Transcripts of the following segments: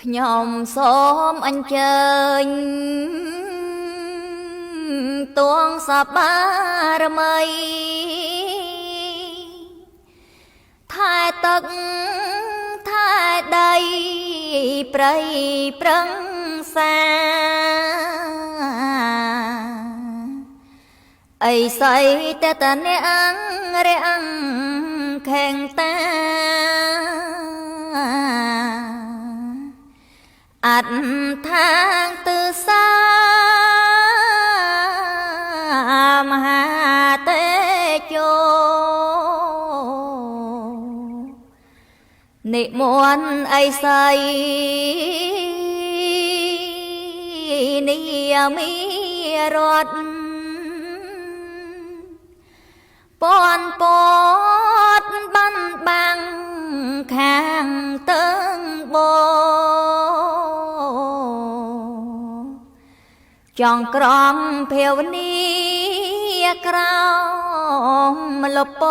ខ្ញុំសូមអញ្ជើញទួងសប្បារមីថែទឹកថែដីព្រៃប្រឹងសាអីស័យតែតអ្នករាំងខេងតាអត់ថាងទឺសាមហាតេជោនិមន្តអីស័យនិយមីរដ្ឋពន់ពតបានបាំងខាងតឹងបចង់ក្រំភាវនីក្រោមលព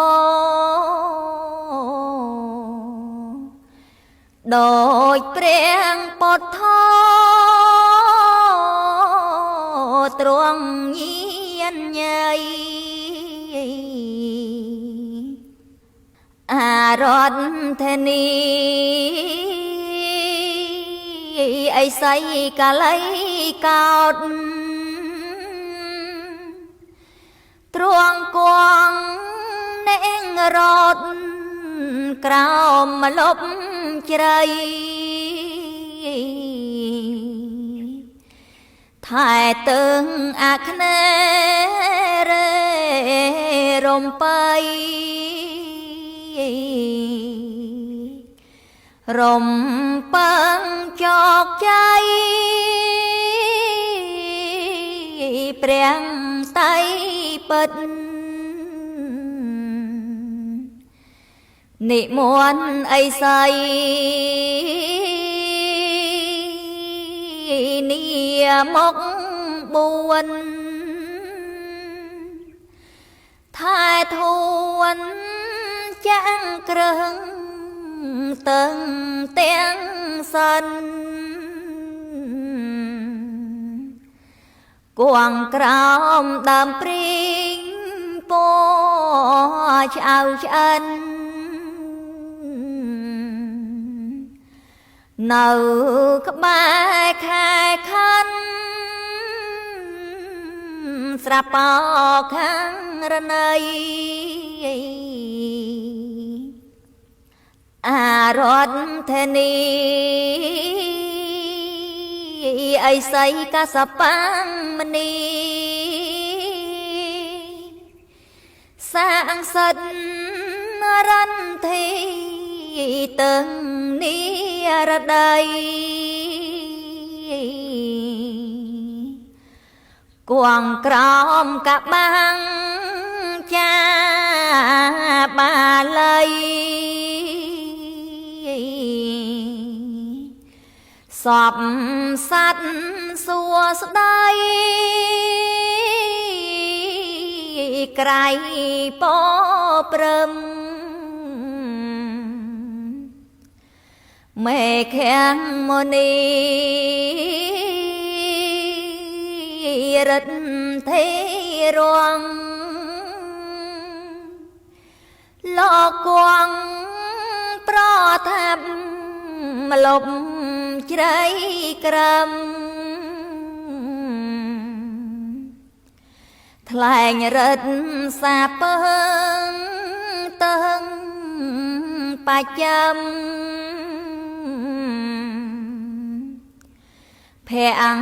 ដូចព្រះពុទ្ធទ្រង់ញៀនញៃអារដ្ឋធានីអីស័យកាល័យកោតទ្រង់គង់នេងរត់ក្រោមមលប់ជ្រៃថែទឹងអាគ្នេរេរំបៃរំពឹងជោគជ័យព្រះតៃពិតនិមន្តអីស័យនាមក4ថែធួនចាំងក្រឹងតឹងទាំងសិនគួងក្រោមដើមព្រីងពណ៌ឆ្អៅឆ្អិននៅក្បែរខែខណ្ឌស្រាប់បោខាងរណីអារដ្ឋធានីអីស័យកសបាំងមនីសាងសិទ្ធរន្ធីទឹងនីរដីគួងក្រោមកបាំងចាបាល័យសពសត្វសួស្ដីក្រៃពោព្រឹមមេខាំងមនីរិទ្ធទេរងលោកគង់ប្រថាប់មលប់ជ្រៃក្រំថ្លែងរិទ្ធសាពើងតឹងបច្ចំភ័ង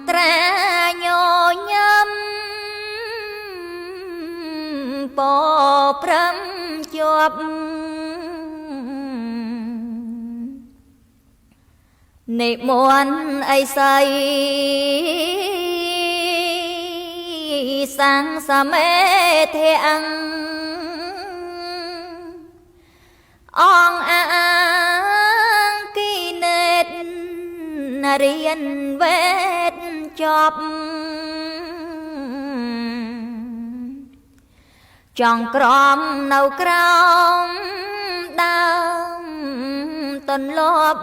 ត្រាញញឹមពោព្រំជាប់និមន្តអីស័យសង្ឃសមេធាំងអងអាងគីណេតរៀនវេទចប់ចង់ក្រំនៅក្រោមដើមទន្លាប់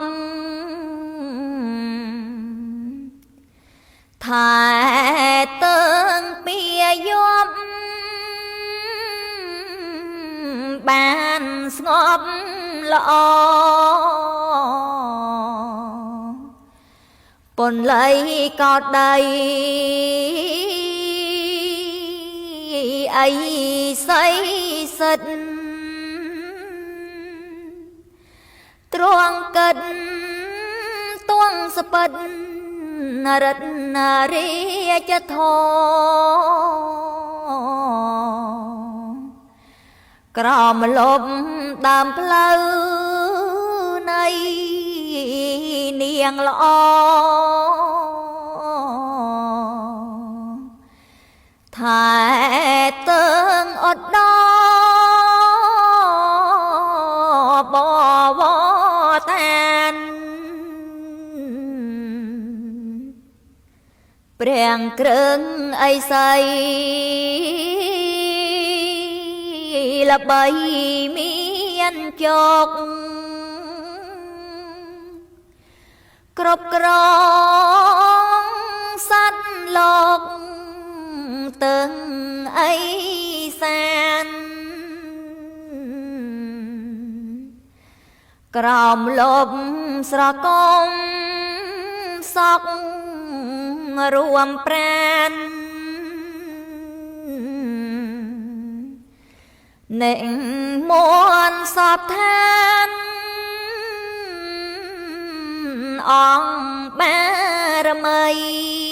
ថែតើងពីយប់បានស្ងប់ល្អពន្លៃក៏ដីអីស័យសិតត្រង់កិតទួងស្ពិតរតនារាជធក្រមលប់ដើមផ្លូវនៃនាងល្អថែតើងអត់ដល់បវតានព្រះគ្រឿងអីស័យល្បីមានជោគគ្រប់គ្រងសត្វលោកទាំងអីសានក្រោមលប់ស្រគំសក់រួមប្រានអ្នកមួនសពឋានអង្គបារមី